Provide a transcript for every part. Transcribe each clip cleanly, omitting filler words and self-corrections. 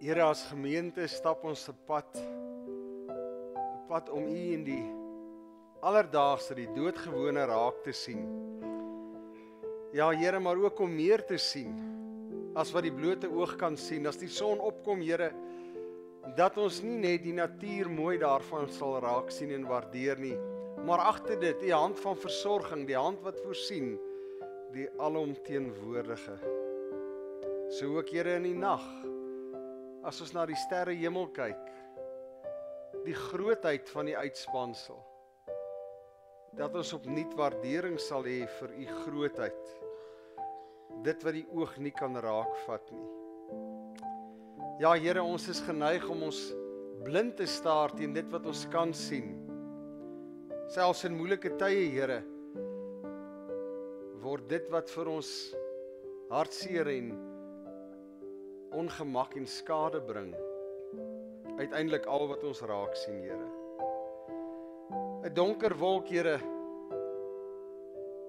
Here, as gemeente stap ons 'n pad om U in die alledaagse, die doodgewone raak te sien. Ja, Here, maar ook om meer te sien as wat die blote oog kan sien. As die son opkom, Here, dat ons nie net die natuur mooi daarvan sal raak sien en waardeer nie, maar agter dit, die hand van versorging, die hand wat voorsien, die alomteenwoordige. So ook, Here, in die nag, as ons na die sterre hemel kyk, die grootheid van die uitspansel, dat ons opnuut waardering sal hê vir U grootheid, dit wat die oog nie kan raakvat nie. Ja, Here, ons is geneig om ons blind te staar teen dit wat ons kan sien. Selfs in moeilike tye, Here, word dit wat vir ons hartseer en ongemak en skade bring, uiteindelik al wat ons raak sien, Here. 'n donker wolk, Here,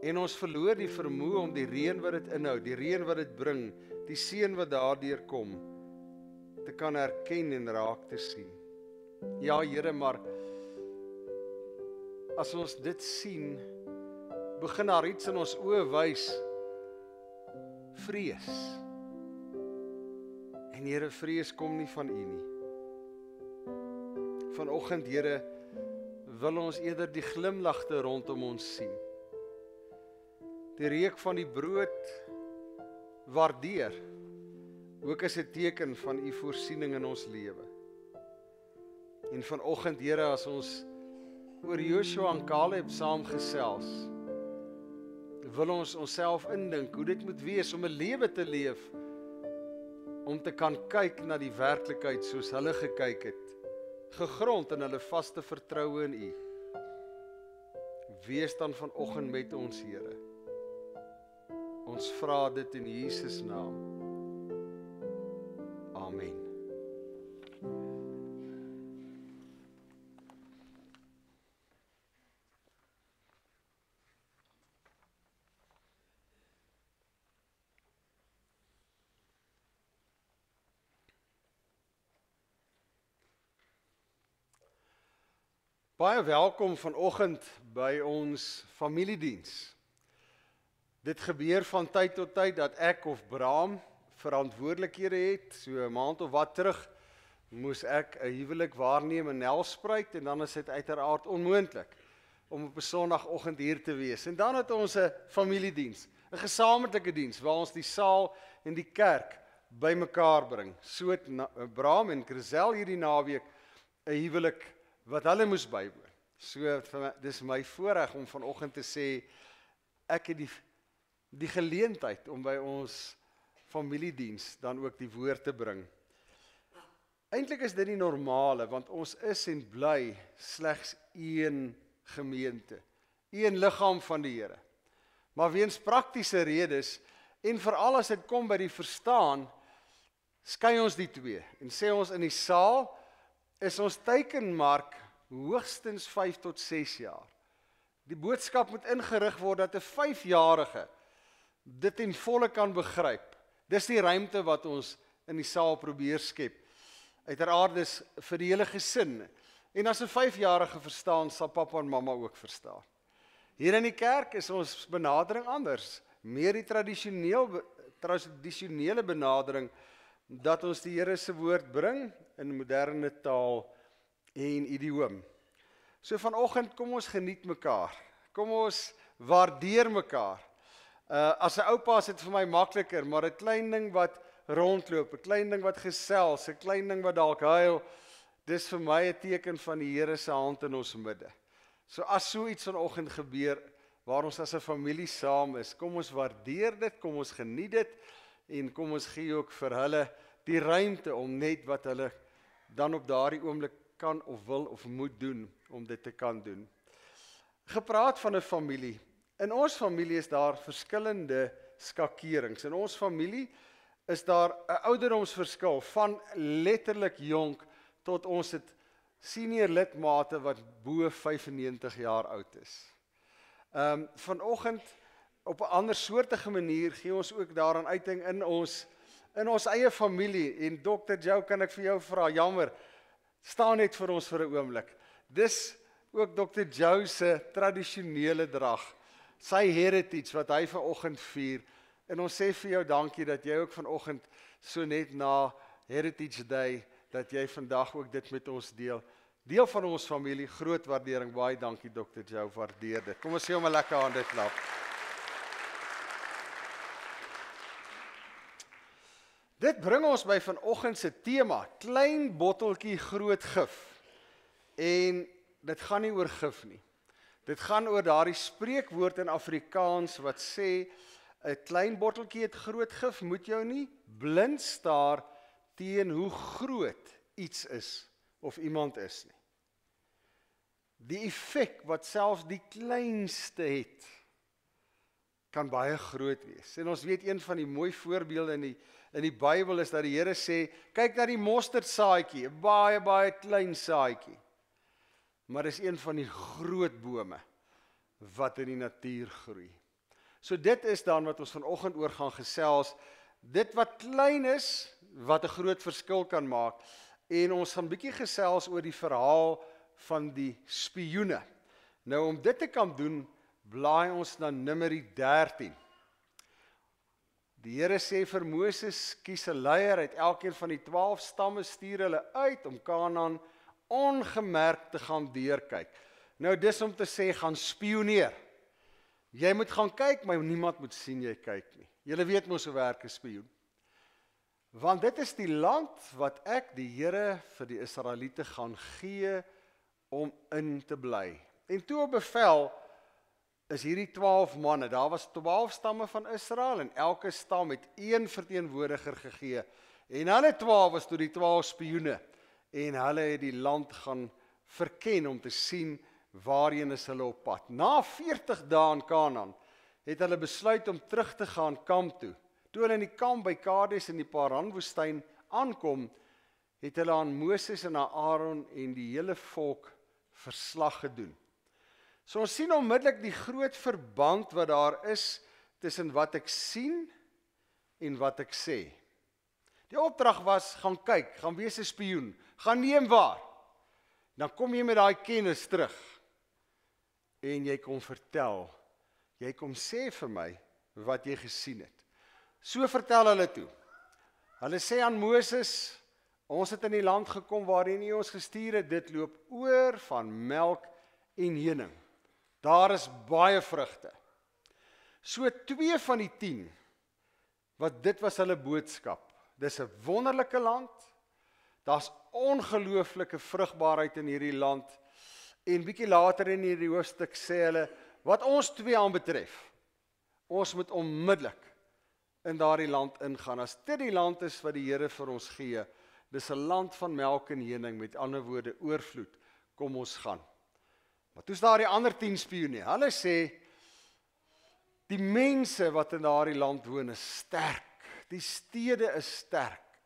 en ons verloor die vermoë om die reën wat dit inhou, die reën wat dit bring, die seën wat daardeur kom, te kan herken en raak te sien. Ja, Here, maar as ons dit sien, begin daar iets in ons oë wys, vrees. En Here, vrees kom nie van U nie. Vanoggend, Here, wil ons eerder die glimlagte rondom ons sien. Die reuk van die brood waardeer, ook as 'n teken van U voorsiening in ons lewe. En vanoggend, Here, as ons oor Joshua en Caleb saamgesels, wil ons onsself indink hoe dit moet wees om 'n lewe te leef, om te kan kyk na die werklikheid soos hulle gekyk het, gegrond in hulle vaste vertroue in U. Wees dan vanoggend met ons, Here. Ons vra dit in Jesus naam. Amen. Baie welkom vanoggend by ons familiediens. Dit gebeur van tyd tot tyd dat ek of Bram verantwoordelikhede het. So 'n maand of wat terug moes ek 'n huwelik waarneem in Nelspruit en dan is dit uiteraard onmoontlik om op 'n Sondagoggend hier te wees. En dan het ons 'n familiediens, 'n gesamentlike diens waar ons die saal en die kerk bymekaar bring. So het Bram en Chrisel hierdie naweek 'n huwelik wat hulle moes bywoon. So, dis my voorreg om vanoggend te sê, ek het die geleentheid om by ons familiediens dan ook die woord te bring. Eintlik is dit nie normale, want ons is en bly slegs een gemeente, een liggaam van die Here. Maar weens praktiese redes, en veral as dit kom by die verstaan, skei ons die twee, en sê ons in die saal, is ons teikenmark hoogstens 5 tot 6 jaar. Die boodskap moet ingerig word dat 'n 5-jarige dit in volle kan begryp. Dis die ruimte wat ons in die saal probeer skep. Uiteraard is vir die hele gesin. En as 'n 5-jarige verstaan, sal pappa en mamma ook verstaan. Hier in die kerk is ons benadering anders. Meer die tradisionele benadering dat ons die Here se woord bring in moderne taal en idioom. So vanoggend kom ons geniet mekaar. Kom ons waardeer mekaar. As 'n oupa is dit vir my makliker, maar 'n klein ding wat rondloop, 'n klein ding wat gesels, 'n klein ding wat dalk huil, dis vir my 'n teken van die Here se hand in ons midde. So as so iets vanoggend gebeur waar ons as 'n familie saam is, kom ons waardeer dit, kom ons geniet dit en kom ons gee ook vir hulle die ruimte om net wat hulle dan op daardie oomblik kan of wil of moet doen om dit te kan doen. Gepraat van 'n familie. In ons familie is daar verskillende skakerings. In ons familie is daar 'n ouderdomsverskil van letterlik jonk tot ons het senior lidmate wat bo 95 jaar oud is. Vanoggend op 'n ander soortige manier gee ons ook daaraan uiting in ons in ons eie familie, en Dr. Joe, kan ek vir jou vra, jammer, staan net vir ons vir 'n oomblik. Dis ook Dr. Joe se tradisionele drag, sy heritage wat hy vanoggend vier, en ons sê vir jou dankie dat jy ook vanoggend so net na Heritage Day, dat jy vandag ook dit met ons deel. Deel van ons familie, groot waardering, baie dankie Dr. Joe, waardeer dit. Kom ons sê hom 'n lekker hande klap. Dit bring ons by vanoggend se tema, klein botteltjie groot gif. En dit gaan nie oor gif nie. Dit gaan oor daardie spreekwoord in Afrikaans wat sê, 'n klein botteltjie het groot gif, moet jou nie blind staar teen hoe groot iets is of iemand is nie. Die effek wat selfs die kleinste het, kan baie groot wees. En ons weet een van die mooi voorbeelde in die Bybel is dat die Here sê, kyk na die mosterdsaadjie, 'n baie, baie klein saadjie. Maar is een van die groot bome wat in die natuur groei. So dit is dan wat ons vanoggend oor gaan gesels, dit wat klein is, wat 'n groot verskil kan maak, en ons gaan bietjie gesels oor die verhaal van die spioene. Nou om dit te kan doen, blaai ons na Numeri 13. Die Here sê vir Moses, kies 'n leier uit elkeen van die 12 stamme, stuur hulle uit om Kanaan ongemerk te gaan deurkyk. Nou dis om te sê, gaan spioneer. Jy moet gaan kyk, maar niemand moet sien jy kyk nie. Julle weet mos hoe werk 'n spioen. Want dit is die land wat ek, die Here, vir die Israeliete gaan gee om in te bly. En toe op bevel is hierdie 12 manne, daar was 12 stamme van Israel, en elke stam het een verteenwoordiger gegee. En hulle 12 was toe die 12 spioene, en hulle het die land gaan verken om te sien waarheen is hulle op pad. Na 40 dae in Kanaan het hulle besluit om terug te gaan kamp toe. Toe hulle in die kamp by Kades in die Paran-woestyn aankom, het hulle aan Moses en aan Aaron en die hele volk verslag gedoen. So ons sien onmiddellik die groot verband wat daar is tussen wat ek sien en wat ek sê. Die opdrag was, gaan kyk, gaan wees 'n spioen, gaan neem waar. Dan kom jy met daai kennis terug. En jy kom vertel, jy kom sê vir my wat jy gesien het. So vertel hulle toe. Hulle sê aan Moses, ons het in die land gekom waarin U ons gestuur het, dit loop oor van melk en honing. Daar is baie vrugte. So 2 van die 10, wat dit was hulle boodskap. Dis 'n wonderlike land, daar's ongelooflike vrugbaarheid in hierdie land, en bietjie later in hierdie hoofstuk sê hulle, wat ons 2 aanbetref, ons moet onmiddellik in daardie land ingaan, as dit die land is wat die Here vir ons gee, dis 'n land van melk en honing, met ander woorde oorvloed, kom ons gaan. Maar toe's daar die ander 10 spioene, hulle sê, die mense wat in daardie land woon is sterk, die stede is sterk,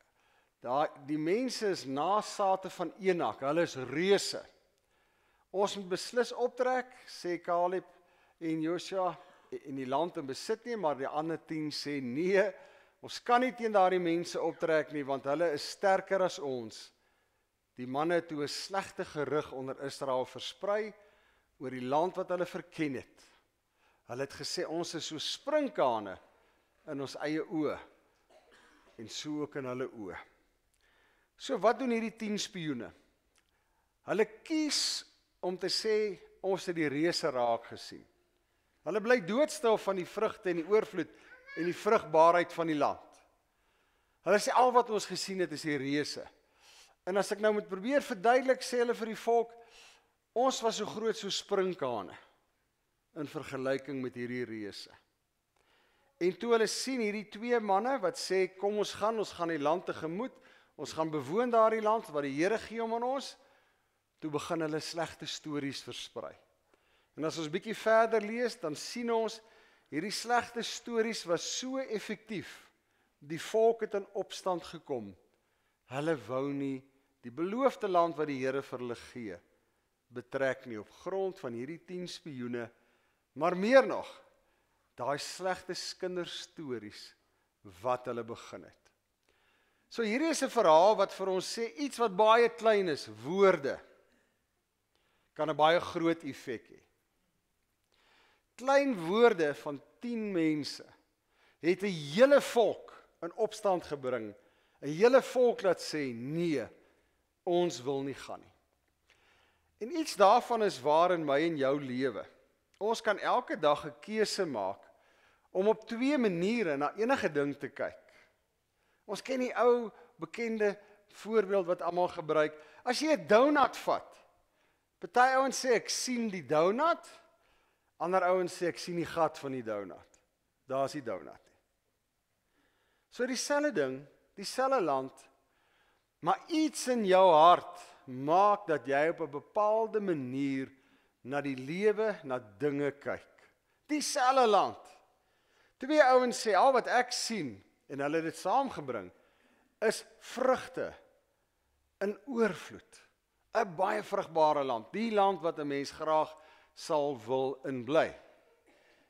die mense is nasate van Enak, hulle is reuse. Ons moet beslis optrek, sê Caleb en Joshua, in die land in besit nie, maar die ander 10 sê nee, ons kan nie teen daardie mense optrek nie, want hulle is sterker as ons. Die manne het toe 'n slegte gerug onder Israel versprei, oor die land wat hulle verken het. Hulle het gesê, ons is so sprinkane in ons eie oë, en so ook in hulle oë. So wat doen hierdie 10 spioene? Hulle kies om te sê, ons het die reuse raak gesien. Hulle bly doodstil van die vrugte en die oorvloed en die vrugbaarheid van die land. Hulle sê, al wat ons gesien het is die reuse. En as ek nou moet probeer verduidelik, sê hulle vir die volk, ons was so groot so sprinkane, in vergelyking met hierdie reuse. En toe hulle sien hierdie 2 manne, wat sê, kom ons gaan die land tegemoet, ons gaan bewoon daardie land, wat die Here gee om aan ons, toe begin hulle slegte stories versprei. En as ons bietjie verder lees, dan sien ons, hierdie slegte stories was so effektief, die volk het in opstand gekom, hulle wou nie die beloofde land wat die Here vir hulle gee, betrek nie op grond van hierdie 10 spioene, maar meer nog, daai slegte kinderstories wat hulle begin het. So hierdie is 'n verhaal wat vir ons sê iets wat baie klein is, woorde, kan 'n baie groot effek hê. Klein woorde van 10 mense het 'n hele volk in opstand gebring. 'n Hele volk laat sê, nee, ons wil nie gaan nie. En iets daarvan is waar in my en jou lewe. Ons kan elke dag 'n keuse maak om op 2 maniere na enige ding te kyk. Ons ken die ou bekende voorbeeld wat almal gebruik. As jy 'n donut vat, party ouens sê ek sien die donut, ander ouens sê ek sien die gat van die donut. Daar's die donut. So dieselfde ding, dieselfde land, maar iets in jou hart maak dat jy op 'n bepaalde manier na die lewe, na dinge kyk. Dieselfde land. 2 ouens sê al wat ek sien en hulle het dit saamgebring is vrugte in oorvloed. 'n Baie vrugbare land, die land wat 'n mens graag sal wil inbly.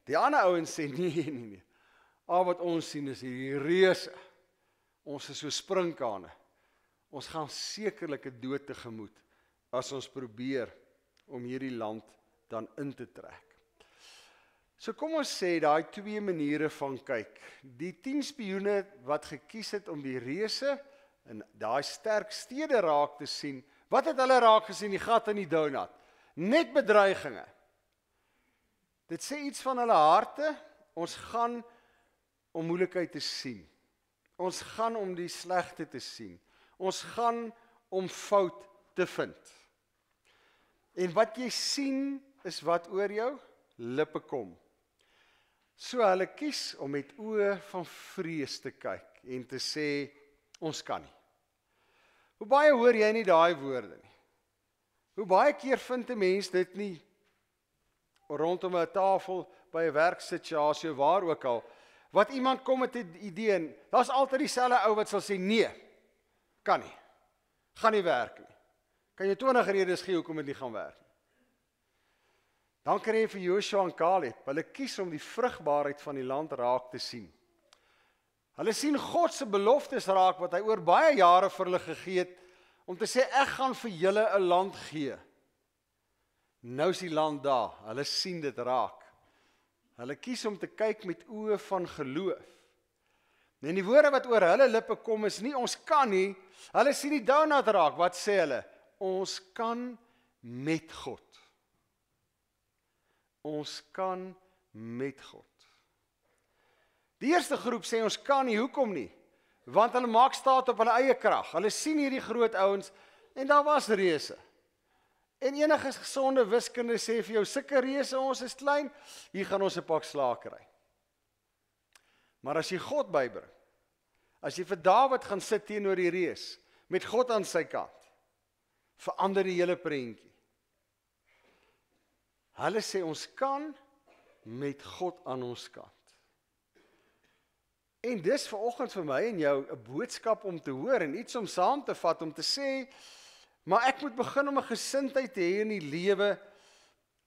Die ander ouens sê nee. Al wat ons sien is hierdie reuse. Ons is so sprinkane. Ons gaan sekerlik 'n dood tegemoet as ons probeer om hierdie land dan in te trek. So kom ons sê daai 2 maniere van kyk. Die 10 spioene wat gekies het om die reuse en daai sterk stede raak te sien. Wat het hulle raak gesien? Die gat in die donut. Net bedreigings. Dit sê iets van hulle harte. Ons gaan om moeilikheid te sien. Ons gaan om die slegte te sien. Ons gaan om fout te vind. En wat jy sien is wat oor jou lippe kom. So hulle kies om met oë van vrees te kyk en te sê, ons kan nie. Hoe baie hoor jy nie daai woorde nie? Hoe baie keer vind 'n mens dit nie rondom 'n tafel by 'n werksituasie of waar ook al, wat iemand kom met 'n idee en daar's altyd dieselfde ou wat sal sê, nee, kan nie, gaan nie werk nie. Kan jy 20 redes gee hoekom dit nie gaan werk nie? Dan kry jy vir Joshua en Caleb, hulle kies om die vrugbaarheid van die land raak te sien. Hulle sien God se beloftes raak wat hy oor baie jare vir hulle gegee het, om te sê, ek gaan vir julle 'n land gee. Nou is die land daar, hulle sien dit raak. Hulle kies om te kyk met oë van geloof. En die woorde wat oor hulle lippe kom is nie, ons kan nie, hulle sien die donut raak, wat sê hulle? Ons kan met God. Ons kan met God. Die eerste groep sê ons kan nie, hoekom nie? Want hulle maak staat op hulle eie krag. Hulle sien hierdie groot ouens en daar was reuse. En enige gesonde wiskunde sê vir jou, sulke reuse, ons is klein, hier gaan ons 'n pak slaag kry. Maar as jy God bybring, as jy vir Dawid gaan sit teenoor die reus, met God aan sy kant, verander die hele prentjie. Hulle sê ons kan met God aan ons kant. En dis vanoggend vir my en jou 'n boodskap om te hoor en iets om saam te vat, om te sê, maar ek moet begin om 'n gesindheid te hê in die lewe,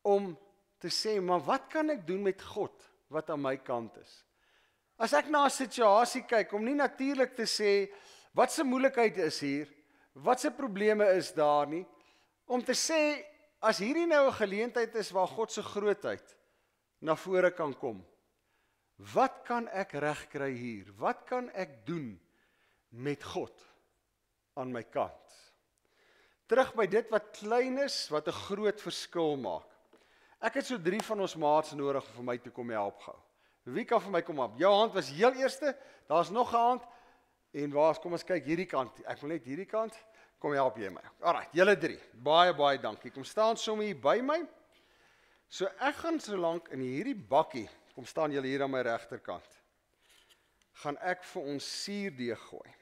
om te sê, maar wat kan ek doen met God, wat aan my kant is? As ek na 'n situasie kyk, om nie natuurlik te sê, wat se moeilikheid is hier, wat se probleme is daar nie, om te sê, as hierdie nou 'n geleentheid is waar God se grootheid na vore kan kom, wat kan ek regkry hier? Wat kan ek doen met God aan my kant? Terug by dit wat klein is, wat 'n groot verskil maak. Ek het so 3 van ons maats nodig om vir my te kom help gou. Wie kan vir my kom help? Jou hand was heel eerste, daar's nog 'n hand, en waar, kom ons kyk hierdie kant, ek wil net hierdie kant, kom help jy my. Alright, julle 3, baie dankie, kom staan sommer hier by my. So ek gaan so lank in hierdie bakkie, kom staan julle hier aan my regterkant, gaan ek vir ons suurdeeg gooi.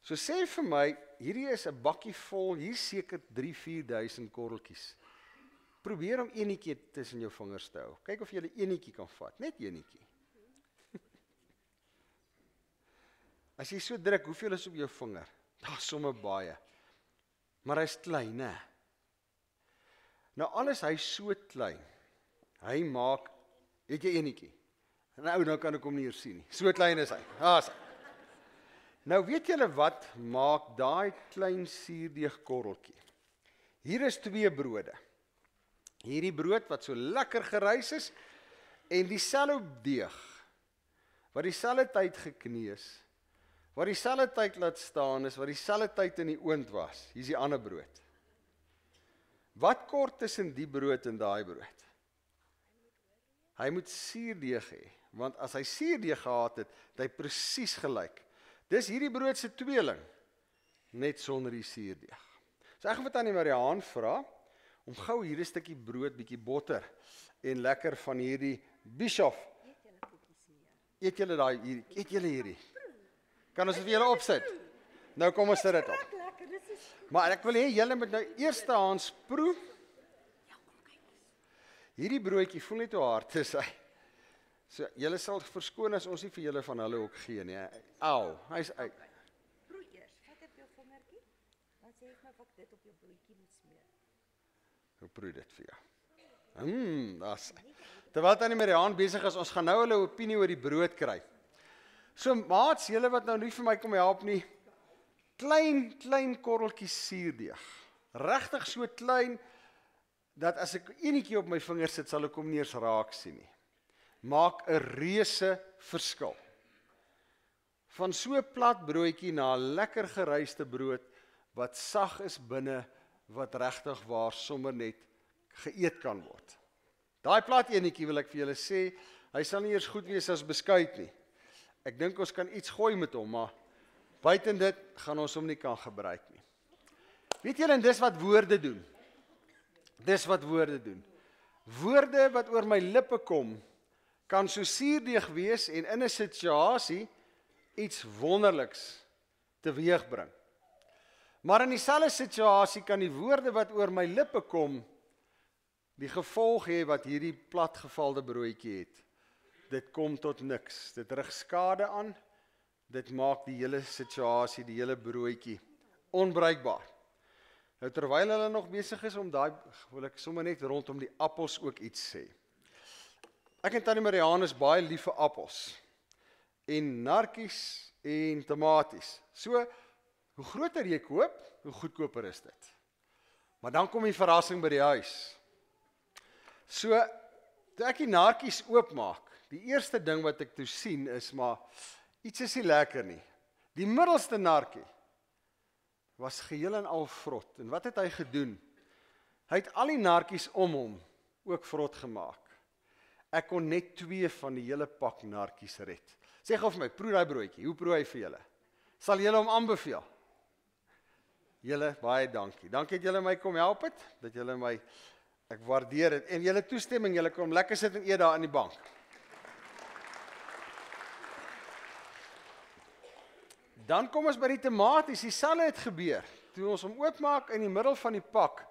So sê vir my, hierdie is 'n bakkie vol, hier seker 3-4 000 korreltjies. Probeer om enetjie tussen jou vingers te hou. Kyk of jy 'n enetjie kan vat, net enetjie. As jy so druk, hoeveel is op jou vinger? Daar's sommer baie. Maar hy's klein, né? Nou alles hy's so klein. Hy maak, het jy enetjie? Nou kan ek hom nie hier sien nie. So klein is hy. Daar's hy. Nou weet julle wat maak daai klein suurdeegkorreltjie? Hier is 2 brode. Hierdie brood wat so lekker gerys is en dieselfde deeg wat dieselfde tyd gekneus, wat dieselfde tyd laat staan is, wat dieselfde tyd in die oond was. Hier is die ander brood. Wat kort tussen die brood en daai brood? Hy moet suurdeeg hê, want as hy suurdeeg gehad het, het hy presies gelyk. Dis hierdie brood se tweeling, net sonder die suurdeeg. So ek gaan vir Tannie Mariaan vra om gou hierdie stukkie brood, bietjie botter en lekker van hierdie Bischoff. Eet julle daai hierdie? Eet julle hierdie? Kan ons dit vir julle opsit? Nou kom ons sit dit op. Maar ek wil hê julle moet nou eerstehands proe. Hierdie broodjie voel net hoe hard is hy. So julle sal verskoon as ons nie vir julle van hulle ook gee nie. Au, hy's uit. Proe eers. Vat op jou vingertjie. Dan sê ek nou of ek dit op jou broodjie moet smeer. Hoe proe dit vir jou? Das. Terwyl Tannie Mariaan besig is, ons gaan nou hulle opinie oor die brood kry. So maats, julle wat nou nie vir my kom help nie, klein korreltjies suurdeeg. Regtig so klein, dat as ek enetjie op my vinger sit, sal ek hom nie eens raak sien nie. Maak 'n reuse verskil. Van so 'n plat broodjie na 'n lekker geryste brood, wat sag is binne, wat regtig waar sommer net geëet kan word. Daai plat enetjie wil ek vir julle sê, hy sal nie eers goed wees as beskuit nie. Ek dink ons kan iets gooi met hom, maar buiten dit gaan ons hom nie kan gebruik nie. Weet julle, en dis wat woorde doen. Dis wat woorde doen. Woorde wat oor my lippe kom, kan so suurdeeg wees en in 'n situasie iets wonderliks teweegbring. Maar in dieselfde situasie kan die woorde wat oor my lippe kom, die gevolg hê wat hierdie platgevalde broodjie het. Dit kom tot niks. Dit rig skade aan. Dit maak die hele situasie, die hele broodjie onbruikbaar. Nou terwyl hulle nog besig is om daai, wil ek sommer net rondom die appels ook iets sê. Ek en Tannie Mariaan is baie lief vir appels. En narkies en tomaties. So, hoe groter jy koop, hoe goedkoper is dit. Maar dan kom die verrassing by die huis. So, toe ek die narkies oopmaak, die eerste ding wat ek toe sien is, maar iets is nie lekker nie. Die middelste narkie was geheel en al vrot. En wat het hy gedoen? Hy het al die narkies om hom ook vrot gemaak. Ek kon net 2 van die hele pak narkies red. Sê gou vir my, proe daai broodjie. Hoe proe hy vir julle? Sal julle hom aanbeveel? Julle, baie dankie. Dankie dat julle my kom help het, dat julle my, ek waardeer dit. En julle toestemming, julle kom lekker sit en eet daar in die bank. Dan kom ons by die tomaties, dieselfde het gebeur. Toe ons hom oopmaak in die middel van die pak,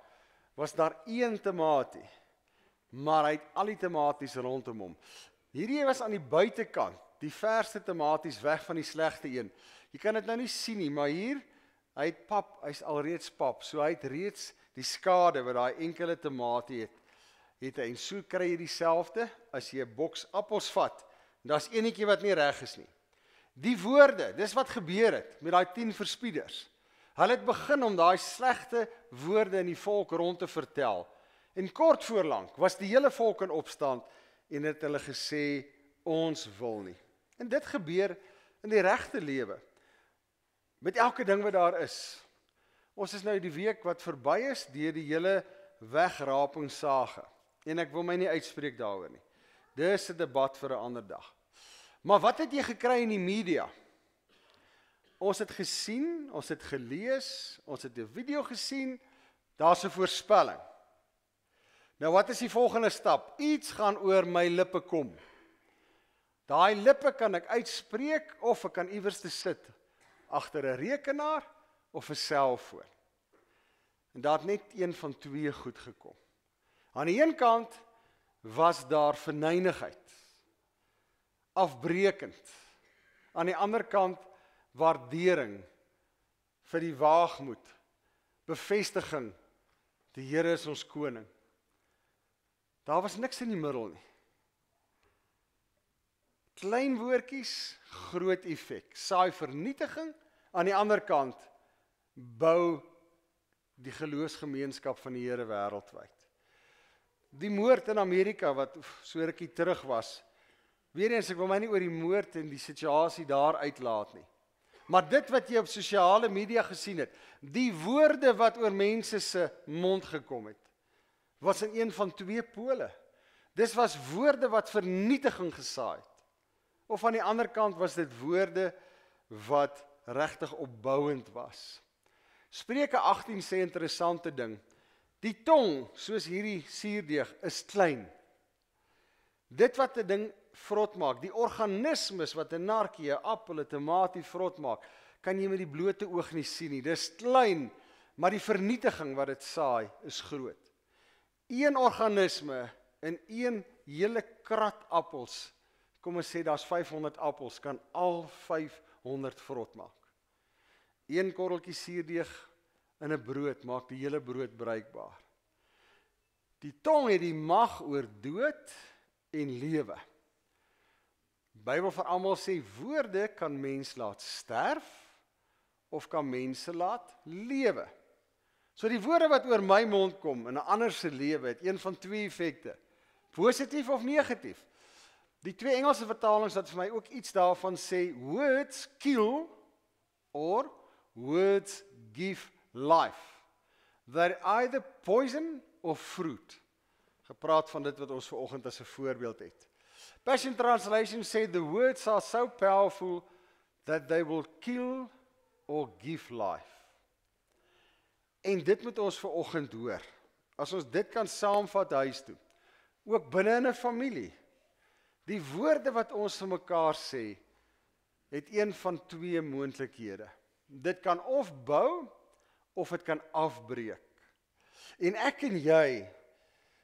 was daar 1 tomatie. Maar hy het al die tomaties rondom hom. Hierdie was aan die buitekant, die verste tomaties weg van die slegte een. Jy kan dit nou nie sien nie, maar hier, hy het pap, hy's alreeds pap, so hy het reeds die skade wat daai enkele tomatie het hy, en so kry jy dieselfde, as jy 'n boks appels vat, en daar's enetjie wat nie reg is nie. Die woorde, dis wat gebeur het, met daai 10 verspieders. Hulle het begin om daai slegte woorde in die volk rond te vertel, en kort voorlank was die hele volk in opstand, en het hulle gesê, ons wil nie. En dit gebeur in die regte lewe, met elke ding wat daar is. Ons is nou die week wat verby is, deur die hele wegrapingssage, en ek wil my nie uitspreek daaroor nie. Dis 'n debat vir 'n ander dag. Maar wat het jy gekry in die media? Ons het gesien, ons het gelees, ons het 'n video gesien, daar's 'n voorspelling. Nou wat is die volgende stap? Iets gaan oor my lippe kom. Daai lippe kan ek uitspreek, of ek kan iewers te sit, agter 'n rekenaar, of 'n selfoon. En daar het net een van 2 goed gekom. Aan die een kant was daar verneynigheid, afbreekend. Aan die ander kant waardering vir die waagmoed, bevestiging, die Here is ons koning. Daar was niks in die middel nie. Klein woordjies, groot effek. Saai vernietiging Aan die ander kant bou die geloofsgemeenskap van die Here wêreldwyd. Die moord in Amerika wat so rukkie terug was, weer eens, ek wil my nie oor die moord en die situasie daar uitlaat nie. Maar dit wat jy op sosiale media gesien het, die woorde wat oor mense se mond gekom het, was in een van twee pole. Dis was woorde wat vernietiging gesaai het. Of aan die ander kant was dit woorde wat regtig opbouend was. Spreuke 18 sê 'n interessante ding. Die tong, soos hierdie suurdeeg, is klein. Dit wat 'n ding vrot maak, die organismes wat 'n narkie, 'n appel, 'n tamatie vrot maak, kan jy met die blote oog nie sien nie. Dis klein, maar die vernietiging wat dit saai is groot. Een organisme in een hele krat appels, kom ons sê daar's 500 appels, kan al 500 vrot maak. Een korreltjie suurdeeg in 'n brood maak die hele brood bruikbaar. Die tong het die mag oor dood en lewe. Die Bybel vir almal sê woorde kan mens laat sterf of kan mense laat lewe. So die woorde wat oor my mond kom in 'n ander se lewe het een van twee effekte. Positief of negatief. Die twee Engelse vertalings wat vir my ook iets daarvan sê, words kill or words give life. They're either poison or fruit. Gepraat van dit wat ons vanoggend as 'n voorbeeld het. Passion Translation sê the words are so powerful that they will kill or give life. En dit moet ons vanoggend hoor. As ons dit kan saamvat huis toe, ook binne in 'n familie. Die woorde wat ons vir mekaar sê, het een van twee moontlikhede. Dit kan of bou, of dit kan afbreek. En ek en jy,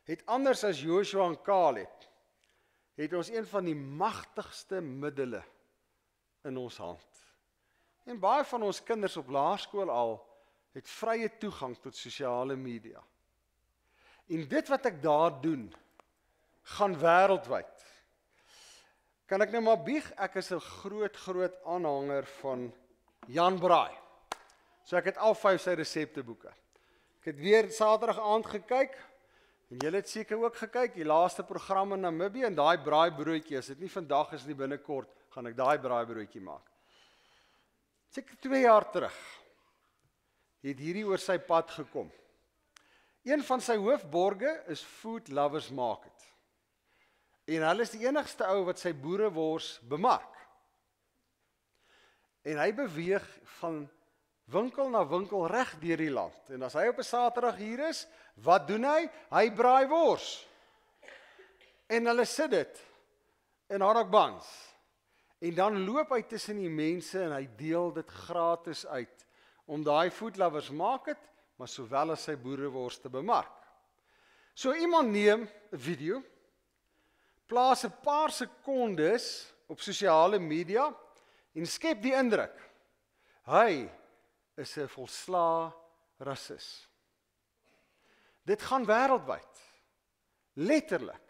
het anders as Joshua en Caleb, het ons een van die magtigste middele in ons hand. En baie van ons kinders op laerskool al, het vrye toegang tot sosiale media. En dit wat ek daar doen, gaan wêreldwyd. Kan ek nou maar bieg, ek is 'n groot aanhanger van Jan Braai. So ek het al 5 sy resepteboeke. Ek het weer Saterdag aand gekyk, en julle het seker ook gekyk, die laaste program in Namibië, en daai braaibroodjie, as dit nie vandag is nie binnekort, gaan ek daai braaibroodjie maak. Seker 2 jaar terug, het hierdie oor sy pad gekom. Een van sy hoofborge is Food Lovers Market. En hulle is die enigste ou wat sy boerewors bemark. En hy beweeg van winkel na winkel reg deur die land. En as hy op 'n Saterdag hier is, wat doen hy? Hy braai wors. En hulle sit dit in hotdog buns. En dan loop hy tussen die mense en hy deel dit gratis uit, om daai Food Lovers Market, maar sowel as sy boerewors te bemark. So iemand neem 'n video, plaas 'n paar sekondes op sosiale media en skep die indruk, hy is 'n volslae rasis. Dit gaan wêreldwyd, letterlik.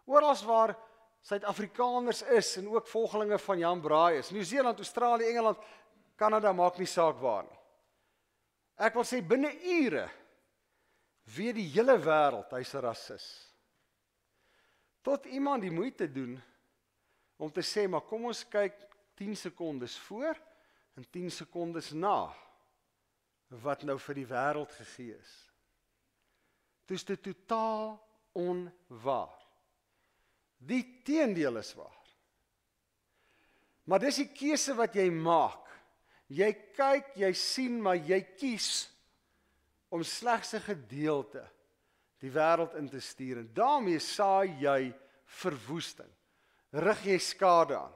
Oral waar Suid-Afrikaners is en ook volgelinge van Jan Braai is, Nieu-Seeland, Australië, Engeland, Kanada, maak nie saak waar nie. Ek wil sê binne ure weet die hele wêreld hy's 'n rasis. Tot iemand die moeite doen om te sê, maar kom ons kyk 10 sekondes voor en 10 sekondes na wat nou vir die wêreld gegee is. Dit is totaal onwaar. Die teendeel is waar. Maar dis die keuse wat jy maak. Jy kyk, jy sien, maar jy kies om slegs 'n gedeelte die wêreld in te stuur. En daarmee saai jy verwoesting. Rig jy skade aan.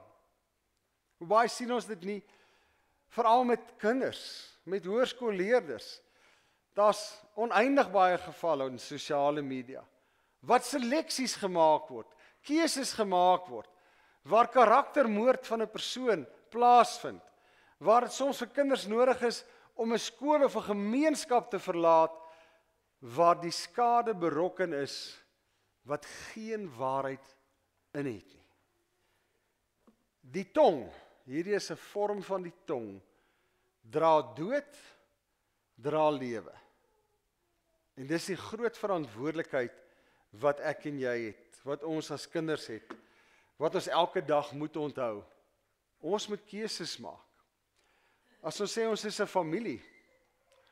Hoe baie sien ons dit nie? Veral met kinders, met hoërskoolleerders. Daar's oneindig baie gevalle in sosiale media. Wat seleksies gemaak word, keuses gemaak word, waar karaktermoord van 'n persoon plaasvind, waar dit soms vir kinders nodig is om 'n skool of 'n gemeenskap te verlaat, waar die skade berokken is, wat geen waarheid in het nie. Die tong, hierdie is 'n vorm van die tong, dra dood, dra lewe. En dis die groot verantwoordelikheid wat ek en jy het, wat ons as kinders het, wat ons elke dag moet onthou. Ons moet keuses maak. As ons sê ons is 'n familie,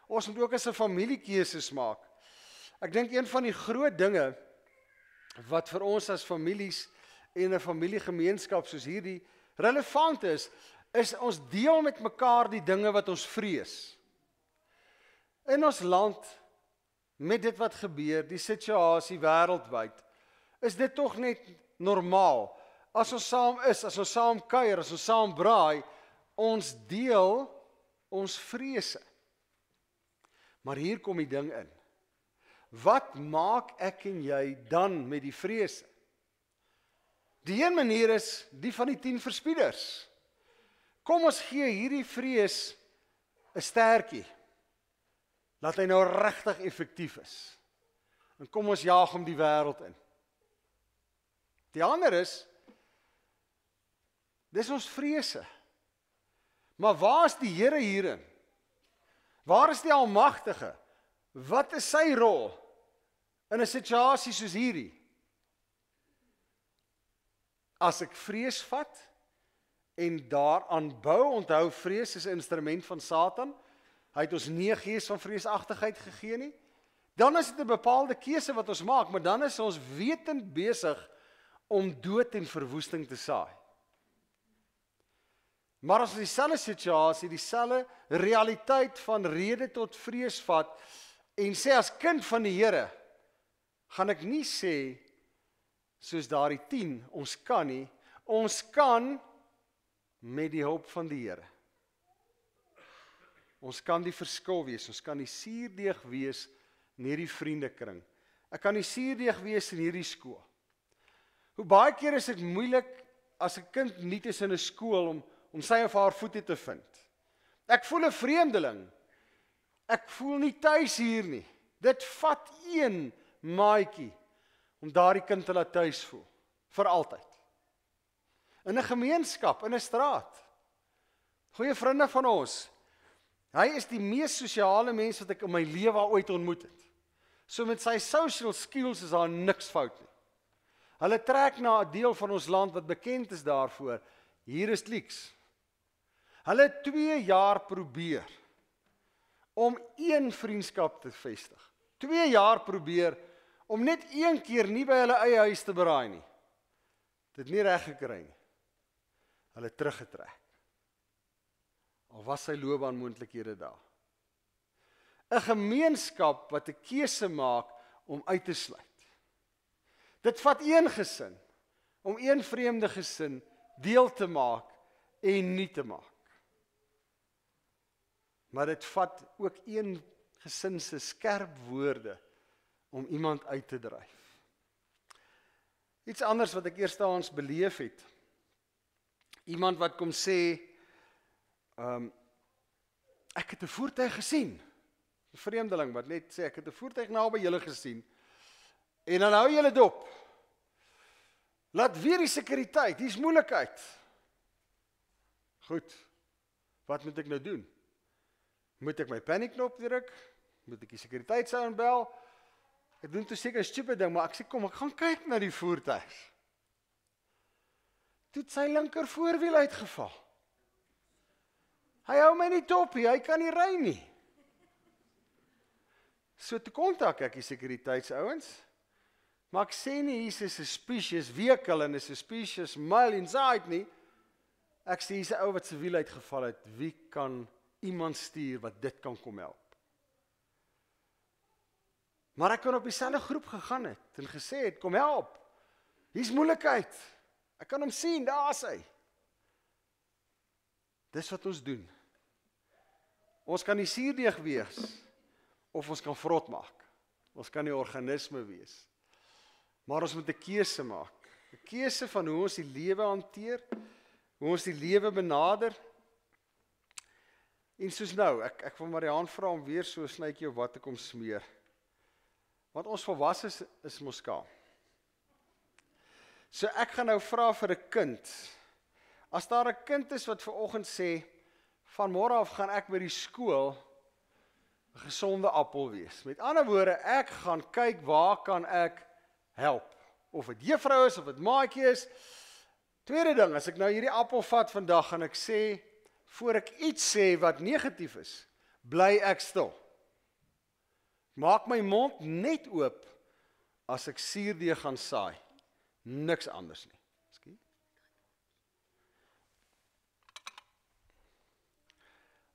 ons moet ook as 'n familie keuses maak. Ek dink een van die groot dinge wat vir ons as families en 'n familiegemeenskap soos hierdie relevant is ons deel met mekaar die dinge wat ons vrees. In ons land, met dit wat gebeur, die situasie wêreldwyd, is dit tog net normaal. As ons saam is, as ons saam kuier, as ons saam braai, ons deel ons vrese. Maar hier kom die ding in. Wat maak ek en jy dan met die vrese? Die een manier is die van die 10 verspieders. Kom ons gee hierdie vrees 'n stertjie. Laat hy nou regtig effektief is. En kom ons jaag hom die wêreld in. Die ander is, dis ons vrese. Maar waar is die Here hierin? Waar is die Almagtige? Wat is sy rol in 'n situasie soos hierdie? As ek vrees vat en daaraan bou, onthou vrees is 'n instrument van Satan. Hy het ons nie 'n gees van vreesagtigheid gegee nie. Dan is dit 'n bepaalde keuse wat ons maak, maar dan is ons wetend besig om dood en verwoesting te saai. Maar as ons dieselfde situasie, dieselfde realiteit van rede tot vrees vat en sê as kind van die Here, gaan ek nie sê soos daardie 10, ons kan nie, ons kan met die hulp van die Here. Ons kan die verskil wees, ons kan die suurdeeg wees in hierdie vriendekring. Ek kan die suurdeeg wees in hierdie skool. Hoe baie keer is dit moeilik as 'n kind nuut is in 'n skool om sy of haar voete te vind. Ek voel 'n vreemdeling. Ek voel nie tuis hier nie. Dit vat een maatjie om daardie kind te laat tuis voel. Vir altyd. In 'n gemeenskap, in 'n straat. Goeie vriende van ons. Hy is die mees sosiale mens wat ek in my lewe ooit ontmoet het. So met sy social skills is daar niks fout nie. Hulle trek na 'n deel van ons land wat bekend is daarvoor. Hier is Lieks. Hulle het 2 jaar probeer om een vriendskap te vestig. 2 jaar probeer om net een keer nie by hulle eie huis te braai nie. Dit nie reg gekry nie. Hulle teruggetrek. Al was sy loopbaanmoontlikhede daar. 'n Gemeenskap wat 'n keuse maak om uit te sluit. Dit vat een gesin om een vreemde gesin deel te maak en nie te maak. Maar dit vat ook een gesin se skerp woorde om iemand uit te dryf. Iets anders wat ek eerstehands beleef het. Iemand wat kom sê, ek het 'n voertuig gesien. 'n Vreemdeling wat net sê, ek het 'n voertuig naby julle gesien. En dan hou julle dop. Laat weer die sekuriteit, hier's moeilikheid. Goed, wat moet ek nou doen? Moet ek my panieknop druk? Moet ek die sekuriteitsou bel? Ek doen toe seker 'n stupid ding, maar ek sê kom, ek gaan kyk na die voertuig. Toe het sy linker voorwiel uitgeval. Hy hou my nie toppie, hy kan nie ry nie. So toe kontak ek die sekuriteitsouens, maar ek sê nie hier's 'n suspicious vehicle en 'n suspicious male inside nie. Ek sê hier's 'n ou wat se wiel uitgeval het. Wie kan iemand stuur wat dit kan kom help? Maar ek kon op dieselfde groep gegaan het en gesê het, kom help. Hier's moeilikheid. Ek kan hom sien, daar's hy. Dis wat ons doen. Ons kan die suurdeeg wees of ons kan vrot maak. Ons kan die organisme wees. Maar ons moet 'n keuse maak. 'n Keuse van hoe ons die lewe hanteer, hoe ons die lewe benader. En soos nou, ek wil Mariaan vra om weer so 'n snytjie of wat te kom smeer. Want ons volwasses is mos skaam. So ek gaan nou vra vir 'n kind. As daar 'n kind is wat vanoggend sê, van môre af gaan ek by die skool 'n gesonde appel wees. Met ander woorde, ek gaan kyk waar kan ek help. Of dit juffrou is, of dit maatjie is. Tweede ding, as ek nou hierdie appel vat vandag en ek sê, voor ek iets sê wat negatief is, bly ek stil. Maak my mond net oop as ek suurdeeg gaan saai. Niks anders nie. Skie.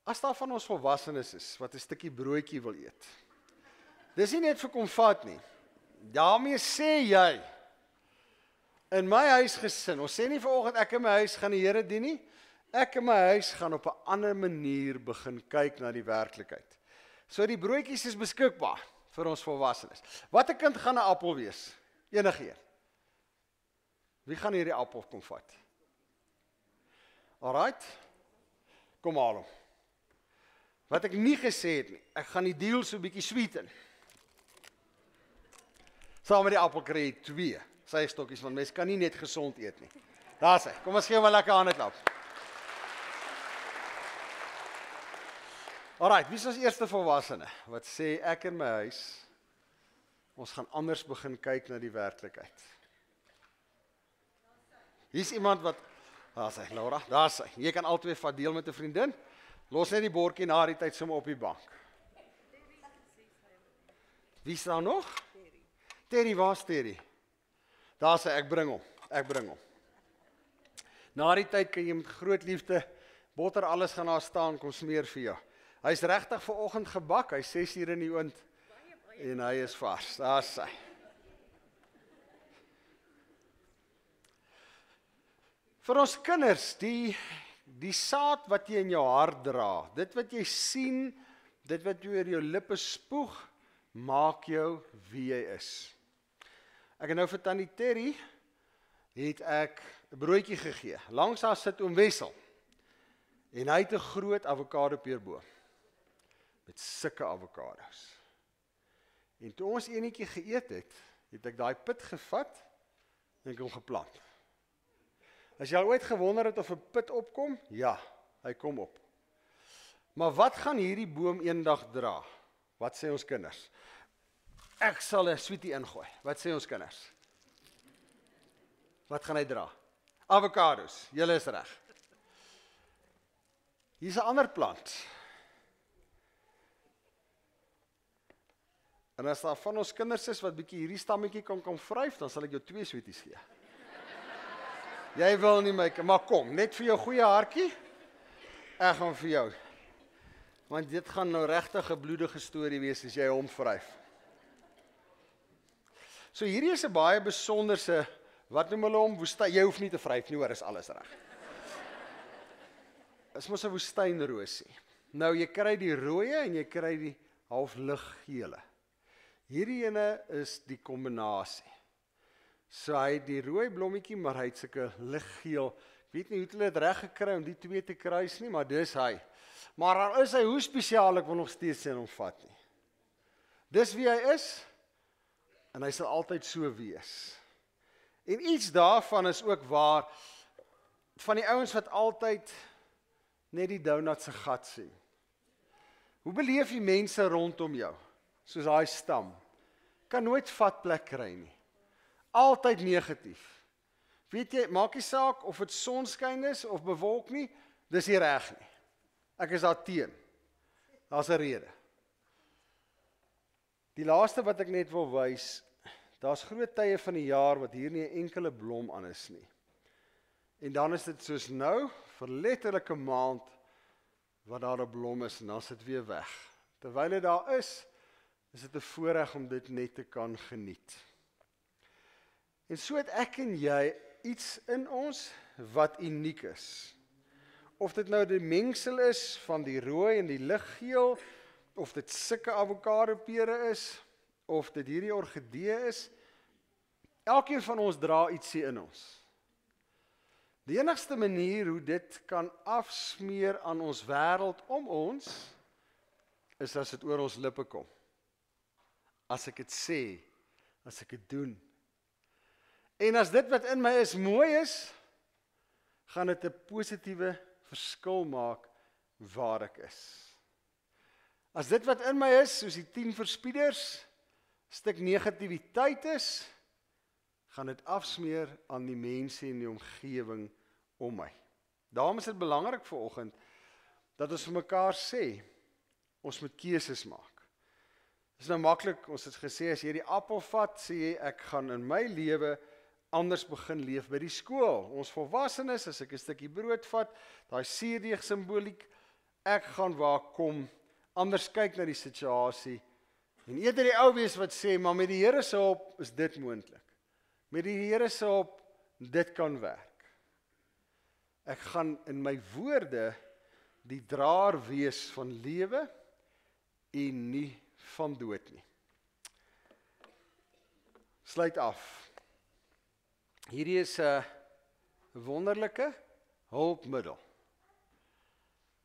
As daar van ons volwassenes is wat 'n stukkie broodjie wil eet, dis nie net vir komfort nie. Daarmee sê jy, in my huisgesin, ons sê nie vanoggend ek in my huis gaan die Here dien nie, ek in my huis gaan op 'n ander manier begin kyk na die werklikheid. So die broodjies is beskikbaar vir ons volwassenes. Watter kind gaan 'n appel wees? Enige een. Wie gaan hierdie appel kom vat? Alright? Kom haal hom. Wat ek nie gesê het nie, ek gaan die deal so 'n bietjie sweeten. Saam met die appel kry jy 2 stokkies, want mens kan nie net gesond eet nie. Daar's hy. Kom ons gee hom 'n lekker hande klap. Alright, wie is ons eerste volwassene wat sê ek in my huis, ons gaan anders begin kyk na die werklikheid. Hier's iemand wat, daar's hy, Laura, daar's hy. Jy kan albei vat deel met 'n vriendin. Los net die bordjie na die tyd sommer op die bank. Wie is daar nog? Terry, waar's Terry? Daar's hy, ek bring hom. Na die tyd kan jy met groot liefde botter alles gaan daar staan, kom smeer vir jou. Hy's regtig ver oggend gebak, hy's 6 uur in die oond en hy is vars. Daar's hy. Vir ons kinders, die saad wat jy in jou hart dra, dit wat jy sien, dit wat jy oor jou lippe spoeg, maak jou wie jy is. Ek het nou vir Tannie Terry, het ek 'n broodjie gegee. Langs haar sit oom Wessel. En hy het 'n groot avokado peerboom met sulke avokados. En toe ons enetjie geëet het ek daai pit gevat en ek hom geplant. As jy al ooit gewonder het of 'n pit opkom? Ja, hy kom op. Maar wat gaan hierdie boom eendag dra? Wat sê ons kinders? Ek sal 'n sweetie ingooi. Wat sê ons kinders? Wat gaan hy dra? Avokados. Julle is reg. Hier's 'n ander plant. En as daar van ons kinders is wat bietjie hierdie stammetjie kan vryf, dan sal ek jou 2 sweeties gee. Jy wil nie my, maar kom, net vir jou goeie hartjie. Ek gaan vir jou. Want dit gaan nou regtig 'n bloedige storie wees as jy hom vryf. So hierdie is 'n baie besonderse, wat noem hulle hom, woestyn. Jy hoef nie te vryf nie, hoor, is alles reg. Is mos 'n woestynrosie. Nou jy kry die rooie en jy kry die half liggele. Hierdie ene is die kombinasie. So hy het die rooi blommetjie, maar hy het sulke liggeel. Ek weet nie hoe hulle dit reg gekry om die 2 te kruis nie, maar dis hy. Maar dan is hy, hoe spesiaal, ek wil nog steeds in hom vat nie. Dis wie hy is, en hy sal altyd so wees. En iets daarvan is ook waar, van die ouens wat altyd net die donut se gat sien. Hoe beleef jy mense rondom jou? Soos daai stam. Kan nooit vatplek kry nie. Altyd negatief. Weet jy, maak nie saak of dit sonskyn is of bewolk nie, dis nie reg nie. Ek is daar teen. Daar's 'n rede. Die laaste wat ek net wil wys, daar's groot tye van die jaar wat hier nie 'n enkele blom aan is nie. En dan is dit soos nou, vir letterlik 'n maand, wat daar 'n blom is en dan is dit weer weg. Terwyl dit daar is dit 'n voorreg om dit net te kan geniet. En so het ek en jy iets in ons wat uniek is. Of dit nou die mengsel is van die rooi en die liggeel, of dit sulke avokadopere is, of dit hierdie orgidee is, elkeen van ons dra ietsie in ons. Die enigste manier hoe dit kan afsmeer aan ons wêreld om ons, is as dit oor ons lippe kom. As ek dit sê, as ek dit doen. En as dit wat in my is mooi is, gaan dit 'n positiewe verskil maak waar ek is. As dit wat in my is, soos die 10 verspieders, stuk negativiteit is, gaan dit afsmeer aan die mense in die omgewing om my. Daarom is dit belangrik vanoggend dat ons vir mekaar sê, ons moet keuses maak. Dit is nou maklik, ons het gesê, as jy die appel vat, sê jy, ek gaan in my lewe anders begin leef by die skool. Ons volwassenes, as ek 'n stukkie brood vat, daai suurdeeg simboliek, ek gaan waar ek kom, anders kyk na die situasie, en eerder die ou wees wat sê, maar met die Here se hulp is dit moontlik. Met die Here se hulp, dit kan werk. Ek gaan in my woorde die draer wees van lewe en nie van dood nie. Sluit af. Hierdie is 'n wonderlike hulpmiddel.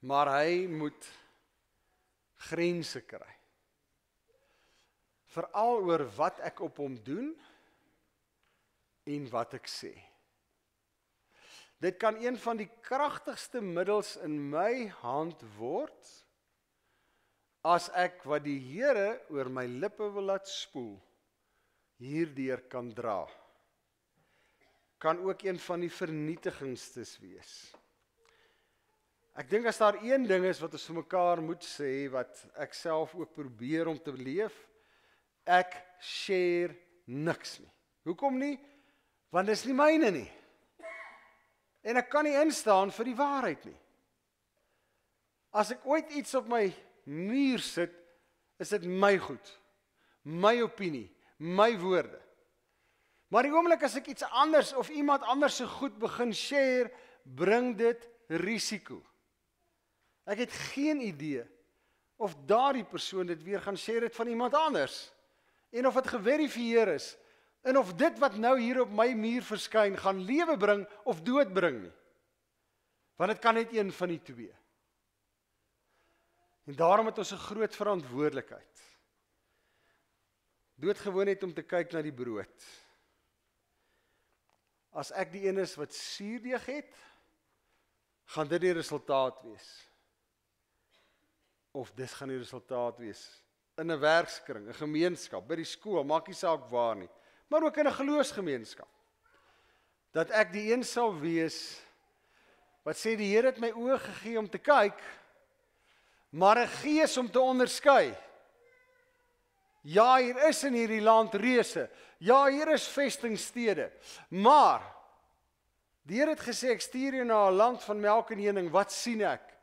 Maar hy moet grense kry. Veral oor wat ek op hom doen en wat ek sê. Dit kan een van die kragtigste middels in my hand word, as ek wat die Here oor my lippe wil laat spoel, hierdeur kan dra. Kan ook een van die vernietigingstes wees. Ek dink as daar een ding is wat ons vir mekaar moet sê, wat ek self ook probeer om te leef, ek share niks nie. Hoekom nie? Want dit is nie myne nie. En ek kan nie instaan vir die waarheid nie. As ek ooit iets op my muur sit, is dit my goed, my opinie, my woorde. Maar die oomblik as ek iets anders of iemand anders se goed begin share, bring dit risiko. Ek het geen idee of daardie persoon dit weer gaan share het van iemand anders, en of dit geverifieer is, en of dit wat nou hier op my muur verskyn, gaan lewe bring of dood bring nie. Want dit kan net een van die twee. En daarom het ons 'n groot verantwoordelikheid. Doodgewoon net om te kyk na die brood. As ek die een is wat suurdeeg het, gaan dit die resultaat wees. Of dis gaan die resultaat wees in 'n werkskring, 'n gemeenskap, by die skool, maak nie saak waar nie, maar ook in 'n geloofsgemeenskap. Dat ek die een sal wees wat sê die Here het my oë gegee om te kyk, maar 'n gees om te onderskei. Ja, hier is in hierdie land reuse. Ja, hier is vestingstede. Maar die Here het gesê ek stuur jou na 'n land van melk en honing. Wat sien ek?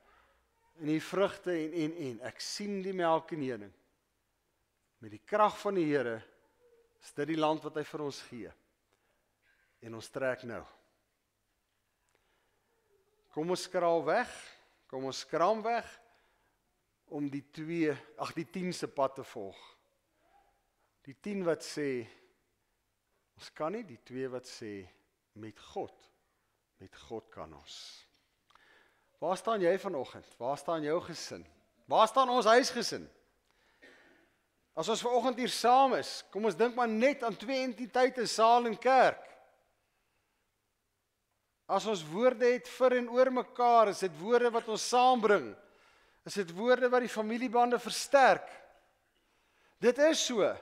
In die vrugte en ek sien die melk en honing. Met die krag van die Here is dit die land wat hy vir ons gee. En ons trek nou. Kom ons skraal weg. Kom ons skram weg om die 10 se pad te volg. Die 10 wat sê, ons kan nie, die 2 wat sê, met God kan ons. Waar staan jy vanoggend? Waar staan jou gesin? Waar staan ons huisgesin? As ons vanoggend hier saam is, kom ons dink maar net aan 2 entiteite, saal en kerk. As ons woorde het vir en oor mekaar, is dit woorde wat ons saambring. Is dit woorde wat die familiebande versterk. Dit is so.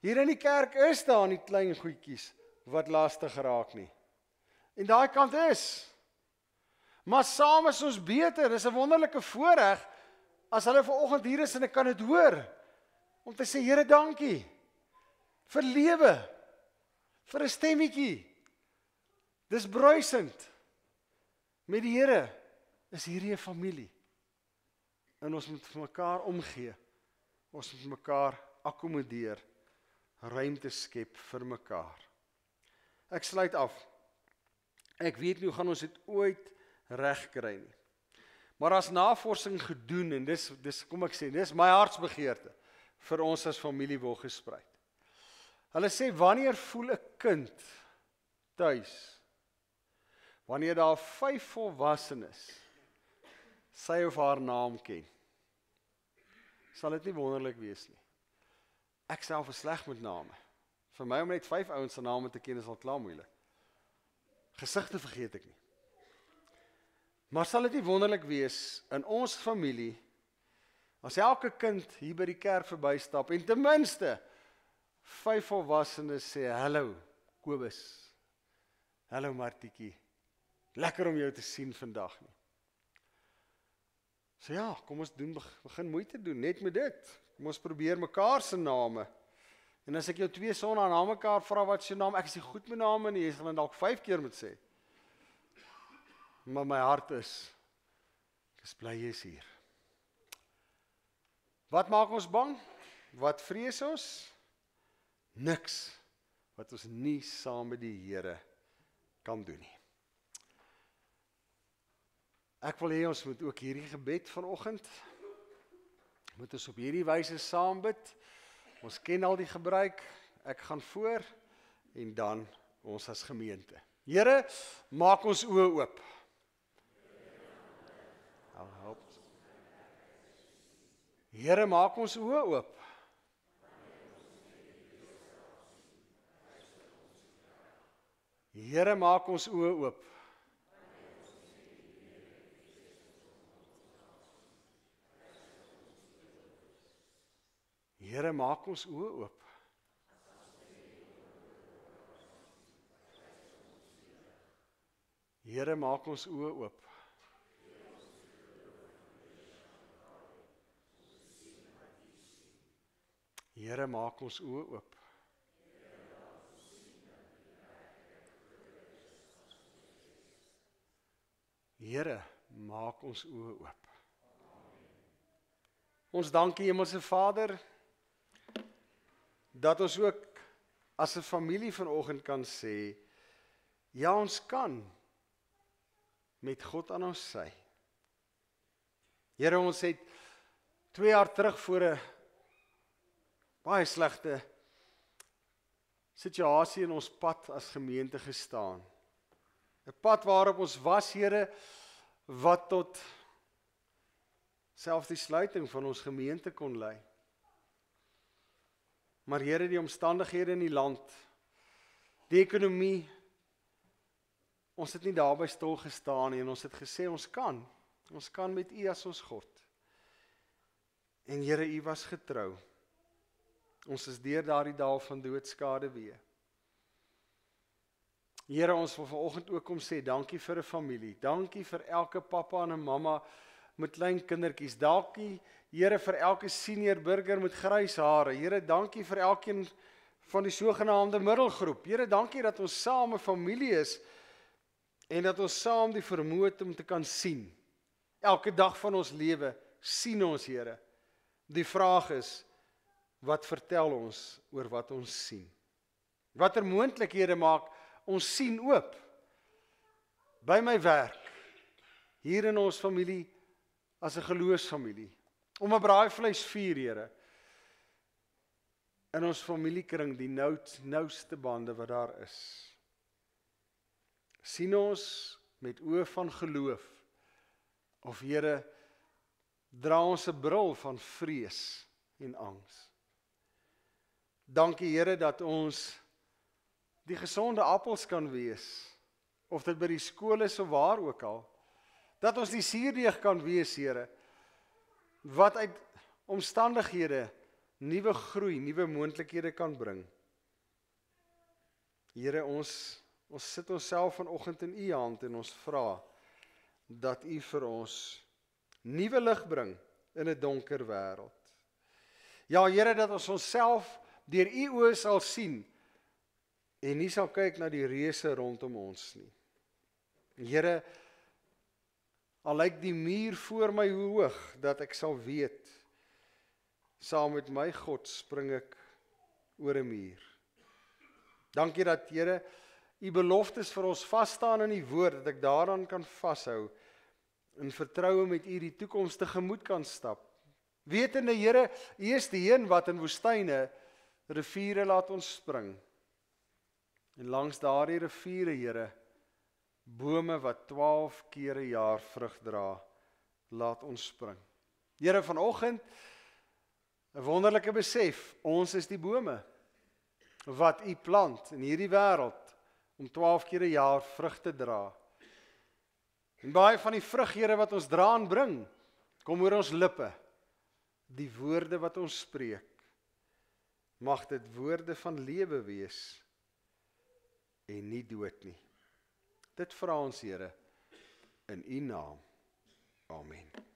Hier in die kerk is daar nie klein goedjies wat lastig raak nie. En daai kant is. Maar saam is ons beter. Dis 'n wonderlike voorreg as hulle vanoggend hier is en ek kan dit hoor. Om te sê, Here, dankie. Vir lewe. Vir 'n stemmetjie. Dis bruisend. Met die Here is hierdie 'n familie. En ons moet vir mekaar omgee. Ons moet mekaar akkommodeer. Ruimte skep vir mekaar. Ek sluit af. Ek weet nie hoe gaan ons dit ooit reg kry nie. Maar as navorsing gedoen, en dis kom ek sê, dis my hartsbegeerte vir ons as familie wil gesprei. Hulle sê, wanneer voel 'n kind tuis? Wanneer daar 5 volwassenes sy of haar naam ken. Sal dit nie wonderlik wees nie. Ek self is sleg met name. Vir my om net 5 ouens se name te ken is al klaar moeilik. Gesigte vergeet ek nie. Maar sal dit nie wonderlik wees in ons familie, as elke kind hier by die kerk verbystap, en ten minste 5 volwassenes sê, hallo Kobus, hallo Martietjie, lekker om jou te sien vandag nie. So ja, kom ons begin moeite doen, net met dit. Kom ons probeer mekaar se name. En as ek jou 2 sondae na mekaar vra wat is jou naam, ek is nie goed met name nie, jy sal dalk 5 keer moet sê. Maar my hart is, ek is bly jy is hier. Wat maak ons bang? Wat vrees ons? Niks wat ons nie saam met die Here kan doen nie. Ek wil hê ons moet ook hierdie gebed vanoggend, moet ons op hierdie wyse saam bid. Ons ken al die gebruik, ek gaan voor, en dan ons as gemeente. Here, maak ons oë oop. Help. Here, maak ons oë oop. Here, maak ons oë oop. Here, maak ons oë oop. Here, maak ons oë oop. Here, maak ons oë oop. Here, maak ons oë oop. Ons dankie Hemelse Vader, dat ons ook as 'n familie vanoggend kan sê, ja, ons kan met God aan ons sy. Here, ons het 2 jaar terug voor 'n baie slegte situasie in ons pad as gemeente gestaan. 'n Pad waarop ons was, Here, wat tot selfs die sluiting van ons gemeente kon lei. Maar Here, die omstandighede in die land, die ekonomie, ons het nie daarby stil gestaan nie, en ons het gesê, ons kan met U as ons God. En Here, U was getrou. Ons is deur daardie daal van doodskade weer. Here, ons wil vanoggend ook kom sê, dankie vir 'n familie, dankie vir elke pappa en 'n mamma met klein kindertjies, dankie Here vir elke senior burger met grys hare, Here, dankie vir elkeen van die sogenaamde middelgroep, Here, dankie dat ons saam 'n familie is, en dat ons saam die vermoë het om te kan sien. Elke dag van ons lewe sien ons, Here. Die vraag is, wat vertel ons oor wat ons sien? Watter moontlikhede maak ons sien oop? By my werk, hier in ons familie, as 'n geloofsfamilie, om 'n braaivleisvuur, Here, in ons familiekring, die nouste bande wat daar is. Sien ons met oë van geloof, of Here, dra ons 'n bril van vrees en angs. Dankie Here dat ons die gesonde appels kan wees, of dit by die skool is of waar ook al, dat ons die suurdeeg kan wees, Here, wat uit omstandighede nuwe groei, nuwe moontlikhede kan bring. Here, ons sit onsself vanoggend in U hand en ons vra dat U vir ons nuwe lig bring in 'n donker wêreld. Ja, Here, dat ons onsself deur U oë sal sien en nie sal kyk na die reuse rondom ons nie. Here, al lyk die muur voor my hoog, dat ek sal weet, saam met my God spring ek oor 'n muur. Dankie dat, Here, U beloftes vir ons vas staan in die woord, dat ek daaraan kan vashou, in vertroue met U die toekoms tegemoet kan stap. Wetende, Here, U is die een wat in woestyne riviere laat ons spring. En langs daardie riviere, Here, bome wat 12 keer 'n jaar vrug dra, laat ons spring. Here, vanoggend 'n wonderlike besef, ons is die bome wat U plant in hierdie wêreld om 12 keer 'n jaar vrug te dra. En baie van die vrug, Here, wat ons dra en bring, kom oor ons lippe. Die woorde wat ons spreek, mag dit woorde van lewe wees en nie dood nie. Dit vra ons, Here, in U naam. Amen.